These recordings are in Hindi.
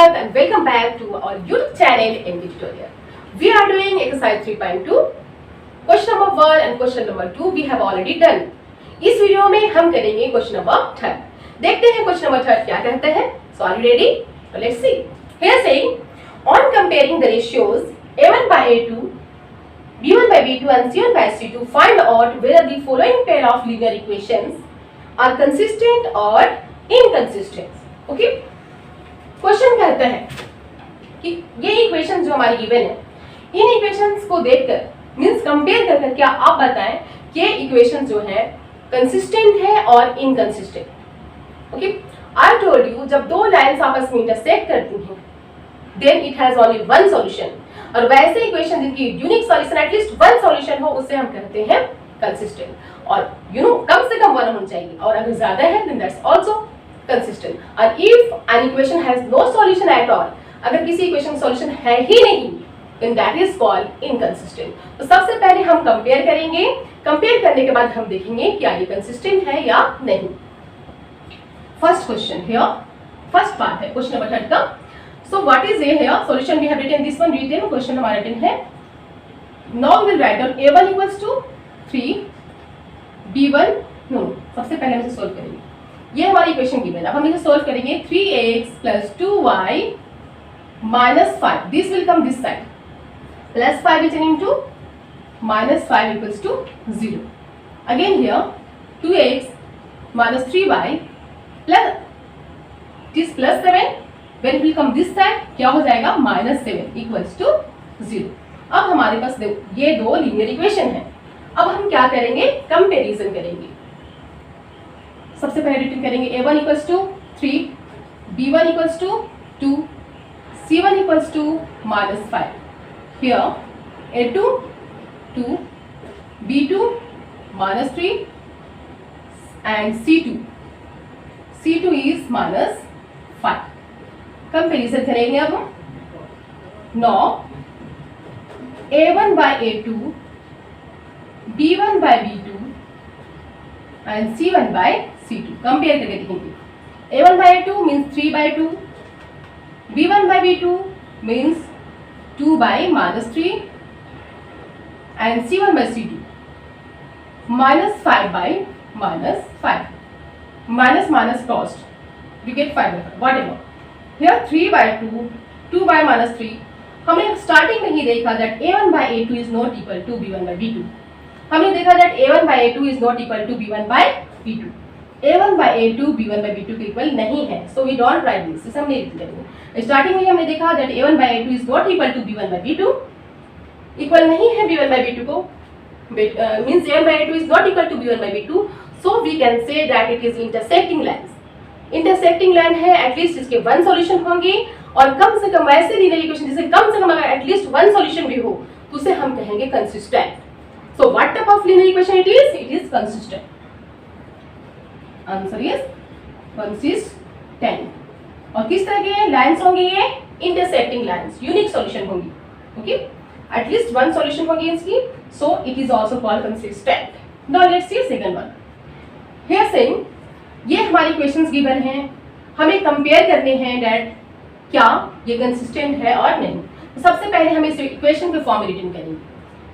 Siddharth and welcome back to our YouTube channel MD Tutorial. We are doing exercise 3.2. Question number 1 and question number 2 we have already done. इस वीडियो में हम करेंगे क्वेश्चन नंबर 3. देखते हैं क्वेश्चन नंबर 3 क्या कहता है. So are you ready? Let's see. Here saying on comparing the ratios A1 by A2, B1 by B2 and C1 by C2, find out whether the following pair of linear equations are consistent or inconsistent. Okay? Question कहता है कि ये इक्वेशन जो हमारी गिवन है, इन इक्वेशंस को देखकर मींस कंपेयर करके क्या आप बताएं कि ये इक्वेशन जो है कंसिस्टेंट है और inconsistent. Okay, I told you जब दो लाइंस आपस में इंटरसेक्ट करती हैं then it has only one solution, और वैसे इक्वेशन जिनकी unique solution at least one solution हो उसे हम कहते हैं कंसिस्टेंट. और कम से कम वन होना चाहिए, और अगर ज्यादा है then that's also consistent. And if an equation has no solution at all, अगर किसी इक्वेशन सॉल्यूशन है ही नहीं then that is called inconsistent. तो सबसे पहले हम कंपेयर करेंगे. कंपेयर करने के बाद हम देखेंगे क्या ये कंसिस्टेंट है या नहीं. First question here, first part है क्वेश्चन नंबर 3 का. So what is a here solution we have written this one. Written question हमारा रिटन है. Now we will write down a1 equals to 3 b1 no सबसे पहले हम इसे सॉल्व करेंगे. ये हमारी इक्वेशन गिवन है. अब हम इसे सॉल्व करेंगे. 3x plus 2y minus 5 this will come this side plus 5 is into minus 5 equals to 0. Again here 2x minus 3y plus this plus 7 when it will come this side क्या हो जाएगा minus 7 equals to 0. अब हमारे पास ये दो लीनियर इक्वेशन है. अब हम क्या करेंगे कंपैरिजन करेंगे. सबसे पहले रिटर्न करेंगे a1 equals to 3 b1 equals to 2 c1 equals to -5. Here a2 2 b2 -3 and c2 is -5. Comparison करेंगे अब हम. Now a1 by a2 b1 by b2 and c1 by c2 compare करके देखेंगे. a1 by a2 means 3 by 2, b1 by b2 means 2 by -3 and c1 by c2 -5 by -5. Minus crossed we get 5 by 5 whatever. Here 3 by 2 2 by -3. हमने स्टार्टिंग में ही देखा that a1 by a2 is not equal to b1 by b2. हमने देखा that a1 by a2 is not equal to b1 by b2. a1 by a2 b1 by b2 के इक्वल नहीं है, so we don't write this. इसे हम नहीं लिखेंगे. स्टार्टिंग में ही हमने देखा that a1 by a2 is not equal to b1 by b2. Equal नहीं है b1 by b2 को, means a1 by a2 is not equal to b1 by b2. So we can say that it is intersecting lines. Intersecting line है, एटलीस्ट इसके वन सॉल्यूशन होंगे, और कम से कम ऐसे लीनियर इक्वेशन जिसे कम से कम अगर एटलीस्ट वन सॉल्यूशन भी हो तो उसे हम कहेंगे consistent. So what type of linear equation it is? It is consistent. Answer is consistent. और किस तरह के लाइन्स होंगे ये? इंटरसेक्टिंग लाइन्स, यूनिक सॉल्यूशन होंगी. ओके, एटलीस्ट वन सॉल्यूशन होगी इसकी, so it is also called consistent. Now let's see second one. Here saying ये हमारी इक्वेशंस गिवन हैं, हमें कंपेयर करने हैं डेट क्या ये कंसिस्टेंट है और नहीं. तो सबसे पहले हम इस इक्वेशन के फॉर्म में रिटर्न करेंगे,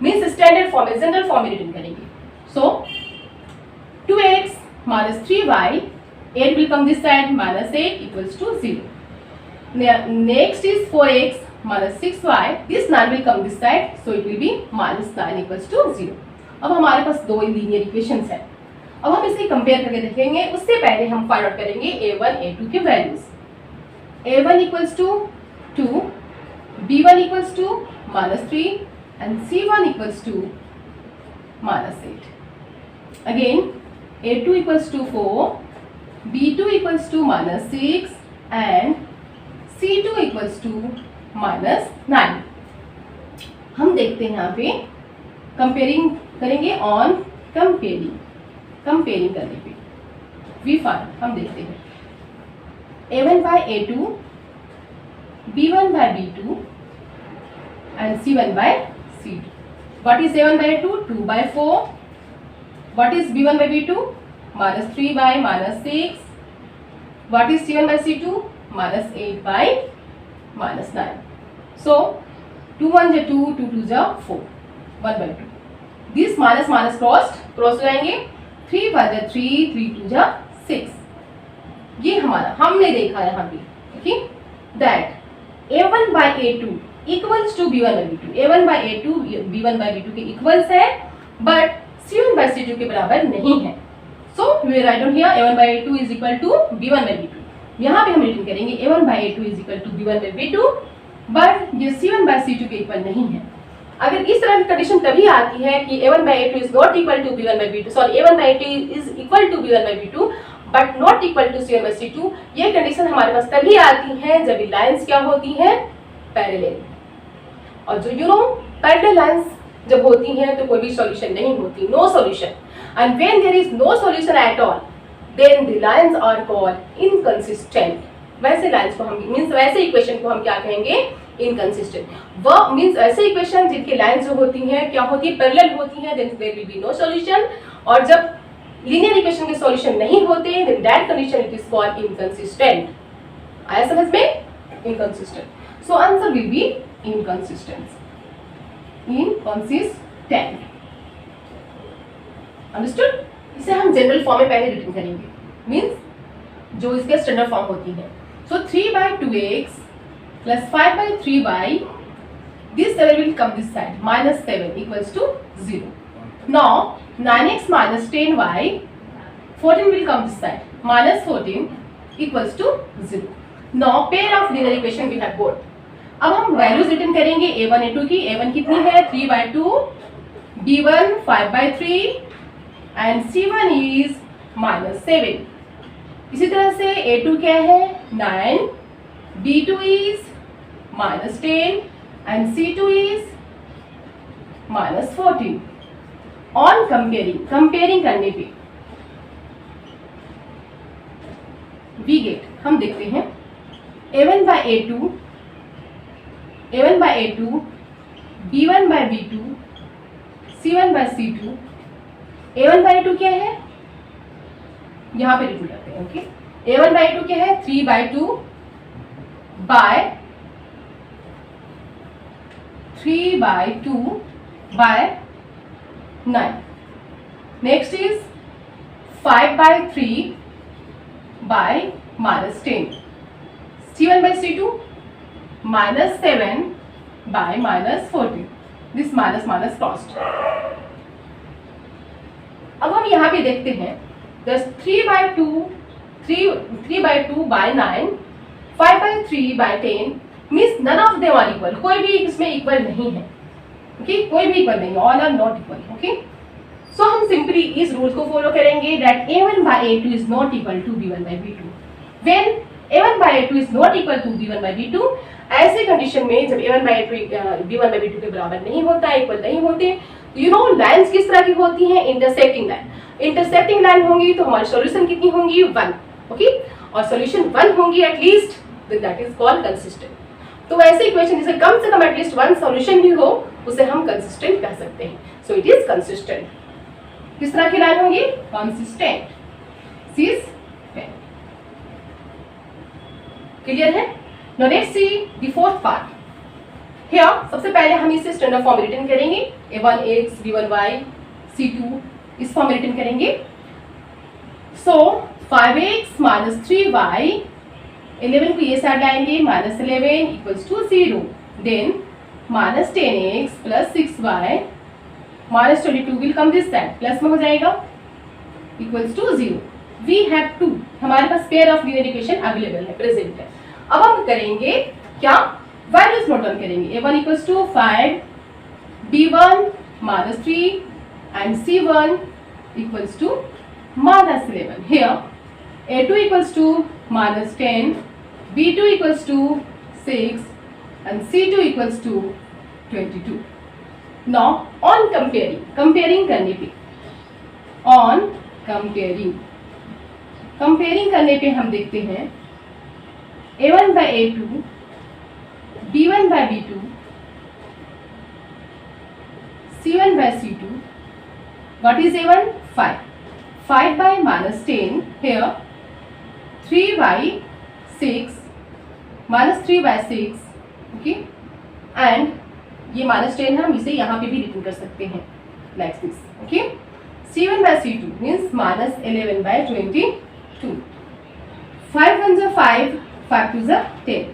मीन्स स्टैंडर्ड फॉर्म में, जनरल फॉर्म में रिटर्न करेंगे. सो 2x minus 3y 8 will come this side -8 equals to 0. Next is 4x minus 6y, this 9 will come this side, so it will be -9 equals to 0. अब हमारे पास दो लीनियर इक्वेशंस हैं. अब हम इसे कंपेयर करके देखेंगे. उससे पहले हम फाइंड आउट करेंगे a1 a2 के values. a1 equals to 2 b1 equals to -3 and c1 equals to -8. Again a2 equals to 4 b2 equals to -6 and c2 equals to -9. हम देखते हैं यहाँ पे कंपेयरिंग करेंगे. ऑन कंपेयरिंग करने पे वी फाइंड, हम देखते हैं a1 by a2 b1 by b2 and c1 by c2. What is a1 by a2? 2 by 4. What is b1 by b2? -3 by -6. What is c1 by c2? -8 by minus 9. So 2 1 जा 2, 2 2 जा 4, 1/2. This minus minus cross हो जाएंगे. 3 5 जा 3, 3 2 जा 6. ये हमारा हमने देखा यहाँ पे, okay, that A1 by A2 equals to B1 by B2. A1 by A2 B1 by B2 के इक्वल्स है, बट C1 by C2 के बराबर नहीं है. So we write down here A1 by A2 is equal to B1 by B2. यहाँ पे हम रिटर्न करेंगे A1 by A2 is equal to B1 by B2, but ये C1 by C2 के इक्वल नहीं है. अगर इस तरह की कंडीशन तभी आती है कि A1 by A2 is not equal to B1 by B2, sorry A1 by A2 is equal to B1 by B2 but not equal to C1 by C2. ये कंडीशन हमारे पास तभी आती है जब लाइंस क्या होती हैं, पैरेलल. और जो यू नो पैरेलल लाइंस जब होती हैं तो कोई भी सॉल्यूशन नहीं होती, no solution. And when there is no solution at all then the lines are called inconsistent. वैसे लाइंस को हम मींस वैसे इक्वेशन को हम क्या कहेंगे, इनकंसिस्टेंट. वो मींस ऐसे इक्वेशन जिनकी लाइंस जो होती हैं क्या होती है, पैरेलल होती हैं, then there will be no solution. और जब लीनियर इक्वेशन के सॉल्यूशन नहीं होते then that condition it is called inconsistent. आया समझ में, inconsistent. So answer will be inconsistent. Inconsistent, understood. इसे हम जनरल फॉर्म में पहले रिटर्न करेंगे, मींस जो इसके स्टैंडर्ड फॉर्म होती है. सो 3/2x plus 5/3y, this 7 will come this side, -7 equals to 0. Now 9x minus 10y, 14 will come this side, -14 equals to 0. Now pair of linear equation we have got. अब हम वैल्यूज रिटर्न करेंगे A1 A2 की. A1 कितनी है, 3/2, B1 5/3 एंड C1 इज -7. इसी तरह से A2 क्या है, 9, B2 is -10 and C2 is -14. On comparing करने पे वी गेट, हम देखते हैं A1 by A2, B1 by B2, C1 by C2. A1 by A2 क्या है, यहाँ पे रिटर्न करते हैं, ओके. A1 by A2 क्या है, 3/2 by 9. Next is 5/3 by -10. C1 by C2 -7 by -14. This minus crossed. अब हम यहाँ पे देखते हैं 3/2 by 9, 5/3 by 10 means none of them are equal. कोई भी इसमें इक्वल नहीं है, ओके, कोई भी इक्वल नहीं, all are not equal, okay. So हम सिंपली इस रूल को फॉलो करेंगे that A1 by A2 is not equal to B1 by B2. When A1 by A2 is not equal to B1 by B2, ऐसे कंडीशन में जब A1 by A2 B1 by B2 के बराबर नहीं होता, इक्वल नहीं होते, यू नो लाइंस किस तरह की होती हैं, इंटरसेक्टिंग लाइन. इंटरसेक्टिंग लाइन होंगी तो हमारी सॉल्यूशन कितनी होंगी, 1, ओके. और सॉल्यूशन 1 होंगी at least, that is called consistent. तो वैसे इक्वेशन जिसे कम से कम एटलीस्ट 1 सॉल्यूशन भी हो उसे हम कंसिस्टेंट कह सकते हैं. So it is consistent. किस तरह की लाइन होंगी, कंसिस्टेंट. क्लियर है. Now let's see the fourth part. Here सबसे पहले हम इसे स्टैंडर्ड फॉर्म रिटर्न करेंगे. A1x B1y C2 इस फॉर्म में रिटर्न करेंगे. सो 5x minus 3y, 11 को ये साइड लाएंगे, -11 equals to 0. Then -10x plus 6y -22 will come this side, plus में हो जाएगा, इक्वल्स टू 0. वी हैव 2, हमारे पास pair of linear equation available है, प्रेजेंट है. अब हम करेंगे क्या, वैल्यूज नोट डाउन करेंगे. A1 equals to 5, B1 -3 and C1 equals to -11. Here A2 equals to -10, B2 equals to 6 and C2 equals to 22. Now on comparing करने पे, on comparing करने पे हम देखते हैं A1 by A2, B1 by B2, C1 by C2. What is A1? 5. 5 by -10 here, 3 by 6, -3 by 6 okay, and ये -10 हम इसे यहाँ पे भी रिटर्न कर सकते हैं like this. Okay, C1/C2 means -11/22. 5 1s are 5, 5 2s are 10,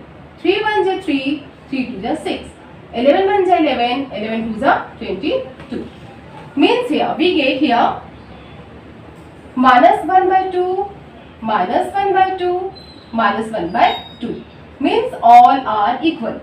3 1s are 3, 3 2s are 6, 11 1s are 11, 11 2s are 22. Means here we get here -1/2, -1/2, -1/2. Means all are equal.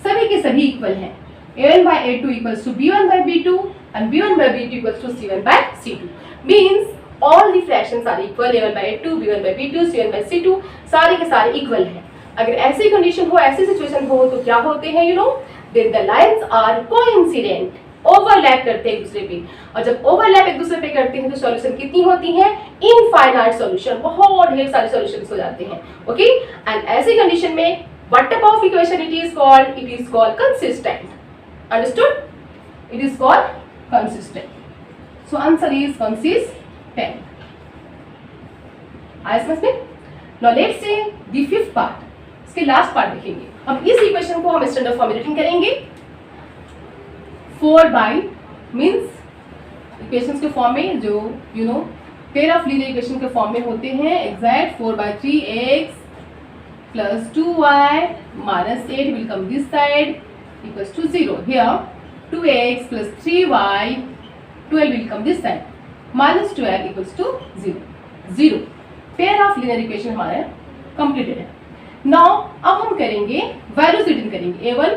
सभी के सभी इक्वल हैं. A1/A2 equals to B1/B2 and B1/B2 equals to C1/C2. Means all the fractions are equal. A1/A2, B1/B2, C1/C2 सारे के सारे इक्वल हैं. अगर ऐसी कंडीशन हो, ऐसी सिचुएशन हो तो क्या होते हैं you know, then the lines are coincident, overlap करते हैं एक दूसरे पे. और जब ओवरलैप एक दूसरे पे करते हैं तो सॉल्यूशन कितनी होती है? इनफाइनाइट सॉल्यूशन, बहुत ढेर सारे सॉल्यूशंस हो जाते हैं. ओके, एंड ऐसी कंडीशन में what type of equation it is called? It is called consistent. Understood? It is called consistent. So answer is consistent. आया समझ में? Now let's say the fifth part. इसके लास्ट पार्ट देखेंगे. हम इस इक्वेशन को हम स्टैंडर्ड फॉर्म में रिटन करेंगे. 4/, मीन्स इक्वेशंस के फॉर्म में जो you know pair of linear equation के फॉर्म में होते हैं exact 4/3x plus 2y minus 8 will come this side equals to 0. Here 2x plus 3y 12 will come this side minus 12 equals to 0. 0 pair of linear equation हमारा कंप्लीटेड है. नाउ अब हम करेंगे वैल्यूज रिटर्न करेंगे. a1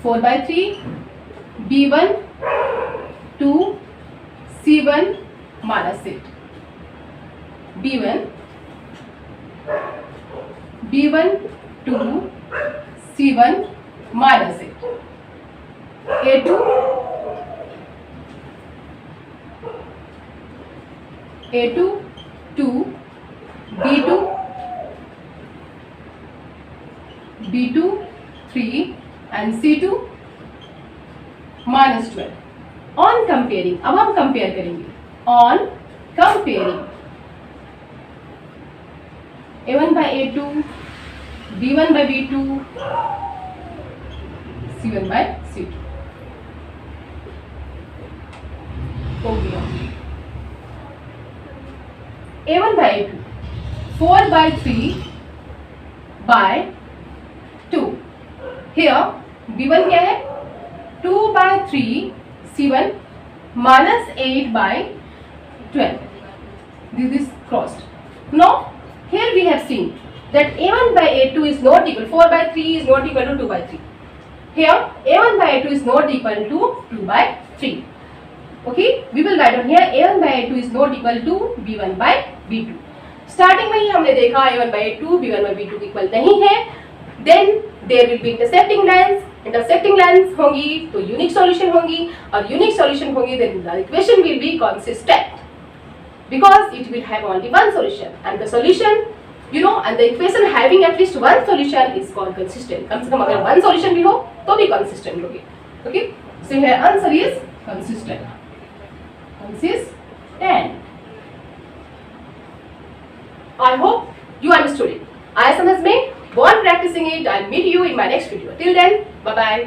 4/3, b1 2, c1 minus 8, b1 2, c1 minus 8, a2 2, b2 3 and c2 minus 12. On comparing, अब हम कंपेयर करेंगे. On comparing a1/A2, b1/B2, c1/C2 हो गया. a1/A2 4/3/2. Here b1 क्या है? 2/3, c1 minus 8/12. This is crossed. Now here we have seen that a1/A2 is not equal, 4/3 is not equal to 2/3. Here a1/A2 is not equal to 2/3. Okay, we will write down here a1/A2 is not equal to b1/B2. Starting में ही हमने देखा a1/A2 b1/B2 इक्वल नहीं है. Then there will be intersecting lines. Intersecting lines होंगी तो यूनिक सॉल्यूशन होंगी, और यूनिक सॉल्यूशन होंगी then the equation will be consistent because it will have only one solution, and the solution you know and the equation having at least one solution is called consistent. कम से कम अगर one solution भी हो तो भी consistent होगी. Okay, so here answer is consistent. Consistent. I hope you understood it. आया समझ में? Go on practicing it. I'll meet you in my next video. Till then, bye bye.